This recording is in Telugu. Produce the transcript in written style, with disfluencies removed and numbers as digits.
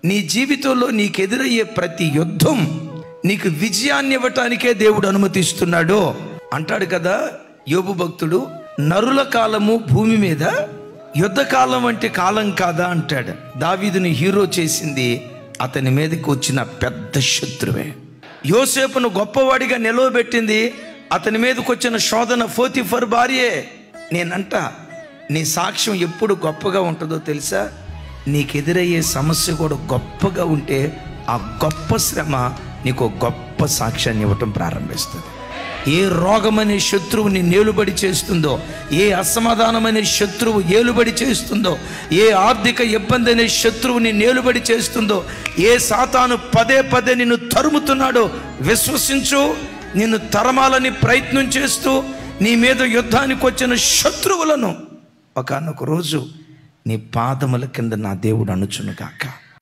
నీ జీవితంలో నీకు ఎదురయ్యే ప్రతి యుద్ధం నీకు విజయాన్ని ఇవ్వటానికే దేవుడు అనుమతిస్తున్నాడు అంటాడు కదా యోబు భక్తుడు. నరుల కాలము భూమి మీద యుద్ధకాలం అంటే కాలం కాదా అంటాడు. దావీదుని హీరో చేసింది అతని మీదకి వచ్చిన పెద్ద శత్రువే. యోసేపును గొప్పవాడిగా నిలవబెట్టింది అతని మీదకి వచ్చిన శోధన పోతీఫర్ భార్యే. నేనంట నీ సాక్ష్యం ఎప్పుడు గొప్పగా ఉంటుందో తెలుసా? నీకు ఎదురయ్యే సమస్య కూడా గొప్పగా ఉంటే ఆ గొప్ప శ్రమ నీకు గొప్ప సాక్ష్యాన్ని ఇవ్వటం ప్రారంభిస్తుంది. ఏ రోగమనే శత్రువు నీ నేలుబడి చేస్తుందో, ఏ అసమాధానమనే శత్రువు ఏలుబడి చేస్తుందో, ఏ ఆర్థిక ఇబ్బంది అనే శత్రువు నీ నేలుబడి చేస్తుందో, ఏ సాతాను పదే పదే నిన్ను తరుముతున్నాడో విశ్వసించు. నిన్ను తరమాలని ప్రయత్నం చేస్తూ నీ మీద యుద్ధానికి వచ్చిన శత్రువులను ఒకానొక రోజు నీ పాదముల కింద నా దేవుడు అణుచును గాక.